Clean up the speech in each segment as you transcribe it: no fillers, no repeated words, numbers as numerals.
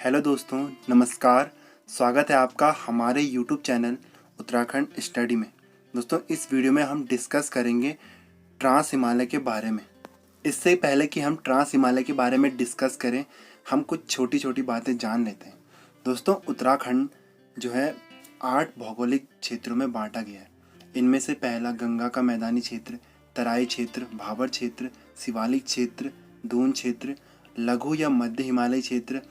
Hello दोस्तों, नमस्कार। स्वागत है आपका हमारे यूट्यूब चैनल उत्तराखंड स्टडी में। दोस्तों, इस वीडियो में हम डिस्कस करेंगे ट्रांस हिमालय के बारे में। इससे पहले कि हम ट्रांस हिमालय के बारे में डिस्कस करें, हम कुछ छोटी छोटी बातें जान लेते हैं। दोस्तों, उत्तराखंड जो है 8 भौगोलिक क्षेत्रों में बांटा गया है। इनमें से पहला गंगा का मैदानी क्षेत्र, तराई क्षेत्र, भाबर क्षेत्र, शिवालिक क्षेत्र, दून क्षेत्र, लघु या मध्य हिमालय क्षेत्र,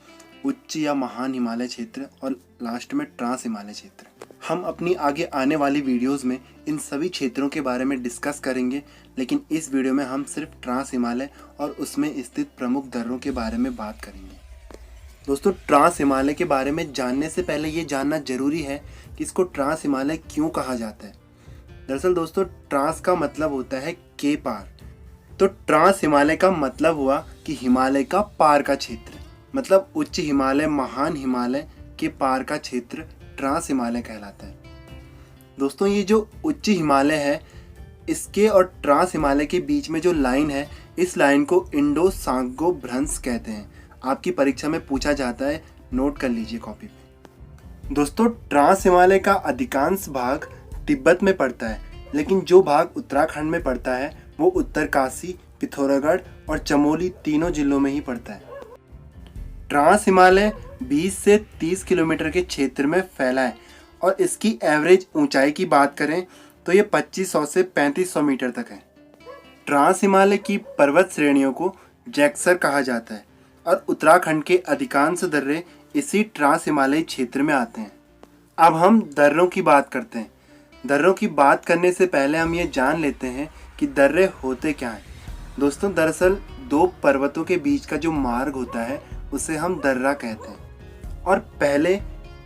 उच्च या महान हिमालय क्षेत्र और लास्ट में ट्रांस हिमालय क्षेत्र। हम अपनी आगे आने वाली वीडियोस में इन सभी क्षेत्रों के बारे में डिस्कस करेंगे, लेकिन इस वीडियो में हम सिर्फ ट्रांस हिमालय और उसमें स्थित प्रमुख दर्रों के बारे में बात करेंगे। दोस्तों, ट्रांस हिमालय के बारे में जानने से पहले ये जानना जरूरी है कि इसको ट्रांस हिमालय क्यों कहा जाता है। दरअसल दोस्तों, ट्रांस का मतलब होता है के पार। तो ट्रांस हिमालय का मतलब हुआ कि हिमालय का पार का क्षेत्र, मतलब उच्च हिमालय, महान हिमालय के पार का क्षेत्र ट्रांस हिमालय कहलाता है। दोस्तों, ये जो उच्च हिमालय है, इसके और ट्रांस हिमालय के बीच में जो लाइन है, इस लाइन को इंडो सांगो भ्रंश कहते हैं। आपकी परीक्षा में पूछा जाता है, नोट कर लीजिए कॉपी पे। दोस्तों, ट्रांस हिमालय का अधिकांश भाग तिब्बत में पड़ता है, लेकिन जो भाग उत्तराखंड में पड़ता है वो उत्तरकाशी, पिथौरागढ़ और चमोली तीनों जिलों में ही पड़ता है। ट्रांस हिमालय 20 से 30 किलोमीटर के क्षेत्र में फैला है और इसकी एवरेज ऊंचाई की बात करें तो ये 2500 से 3500 मीटर तक है। ट्रांस हिमालय की पर्वत श्रेणियों को जैक्सर कहा जाता है और उत्तराखंड के अधिकांश दर्रे इसी ट्रांस हिमालयी क्षेत्र में आते हैं। अब हम दर्रों की बात करते हैं। दर्रों की बात करने से पहले हम ये जान लेते हैं कि दर्रे होते क्या हैं। दोस्तों, दरअसल दो पर्वतों के बीच का जो मार्ग होता है उसे हम दर्रा कहते हैं, और पहले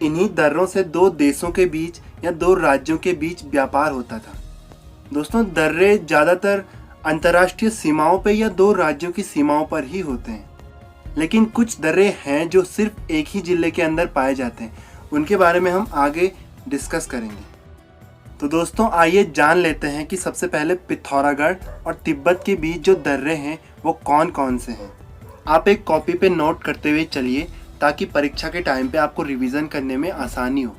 इन्हीं दर्रों से दो देशों के बीच या दो राज्यों के बीच व्यापार होता था। दोस्तों, दर्रे ज़्यादातर अंतर्राष्ट्रीय सीमाओं पर या दो राज्यों की सीमाओं पर ही होते हैं, लेकिन कुछ दर्रे हैं जो सिर्फ एक ही जिले के अंदर पाए जाते हैं। उनके बारे में हम आगे डिस्कस करेंगे। तो दोस्तों, आइए जान लेते हैं कि सबसे पहले पिथौरागढ़ और तिब्बत के बीच जो दर्रे हैं वो कौन कौन से हैं। आप एक कॉपी पे नोट करते हुए चलिए ताकि परीक्षा के टाइम पे आपको रिवीजन करने में आसानी हो।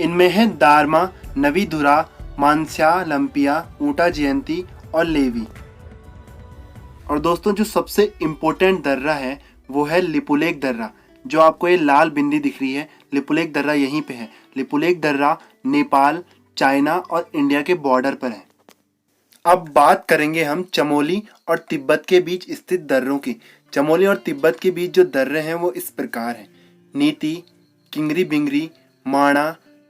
इनमें है दारमा, नवीधुरा, मानस्या, लंपिया, ऊंटा जयंती और लेवी। और दोस्तों, जो सबसे इम्पोर्टेंट दर्रा है वो है लिपुलेख दर्रा। जो आपको ये लाल बिंदी दिख रही है, लिपुलेख दर्रा यहीं पे है। लिपुलेख दर्रा नेपाल, चाइना और इंडिया के बॉर्डर पर है। अब बात करेंगे हम चमोली और तिब्बत के बीच स्थित दर्रों की। चमोली और तिब्बत के बीच जो दर्रे हैं वो इस प्रकार हैं: नीति, किंगरी बिंगरी, माणा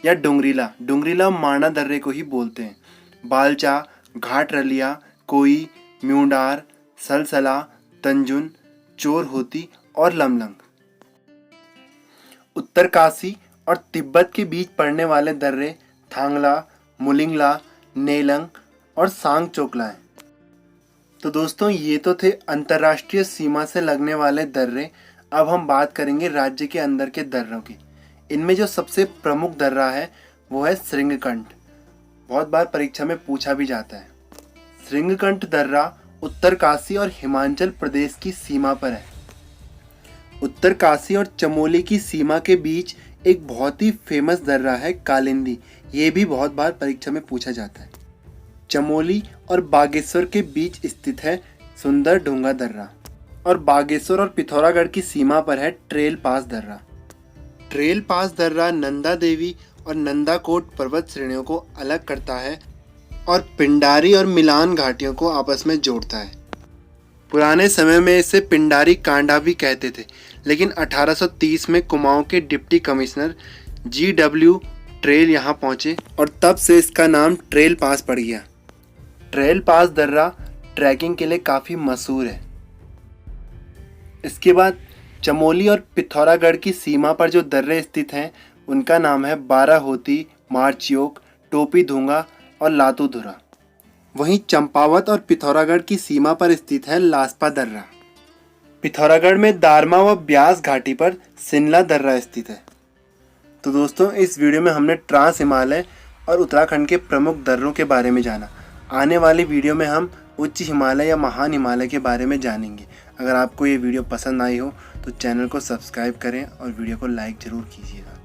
या डोंगरीला। डोंगरीला माणा दर्रे को ही बोलते हैं। बालचा, घाट रलिया, कोई, म्यूंडार, सलसला, तंजुन, चोर होती और लमलंग। उत्तरकाशी और तिब्बत के बीच पड़ने वाले दर्रे थांगला, मुलिंगला, नेलंग और सांग चोकला है। तो दोस्तों, ये तो थे अंतर्राष्ट्रीय सीमा से लगने वाले दर्रे। अब हम बात करेंगे राज्य के अंदर के दर्रों की। इनमें जो सबसे प्रमुख दर्रा है वो है श्रृंगकंठ। बहुत बार परीक्षा में पूछा भी जाता है। श्रृंगकंठ दर्रा उत्तरकाशी और हिमाचल प्रदेश की सीमा पर है। उत्तरकाशी और चमोली की सीमा के बीच एक बहुत ही फेमस दर्रा है कालिंदी। ये भी बहुत बार परीक्षा में पूछा जाता है। चमोली और बागेश्वर के बीच स्थित है सुंदर ढूंगा दर्रा, और बागेश्वर और पिथौरागढ़ की सीमा पर है ट्रेल पास दर्रा। ट्रेल पास दर्रा नंदा देवी और नंदाकोट पर्वत श्रेणियों को अलग करता है और पिंडारी और मिलान घाटियों को आपस में जोड़ता है। पुराने समय में इसे पिंडारी कांडा भी कहते थे, लेकिन 1830 में कुमाऊं के डिप्टी कमिश्नर GW ट्रेल यहाँ पहुँचे और तब से इसका नाम ट्रेल पास पड़ गया। ट्रेल पास दर्रा ट्रैकिंग के लिए काफ़ी मशहूर है। इसके बाद चमोली और पिथौरागढ़ की सीमा पर जो दर्रे स्थित हैं उनका नाम है बाराहोती, मार्चियोक, टोपी धूंगा और लातूधुरा। वहीं चंपावत और पिथौरागढ़ की सीमा पर स्थित है लास्पा दर्रा। पिथौरागढ़ में दारमा व ब्यास घाटी पर सिनला दर्रा स्थित है। तो दोस्तों, इस वीडियो में हमने ट्रांस हिमालय और उत्तराखंड के प्रमुख दर्रों के बारे में जाना। आने वाली वीडियो में हम उच्च हिमालय या महान हिमालय के बारे में जानेंगे। अगर आपको ये वीडियो पसंद आई हो तो चैनल को सब्सक्राइब करें और वीडियो को लाइक ज़रूर कीजिएगा।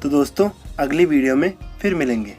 तो दोस्तों अगली वीडियो में फिर मिलेंगे।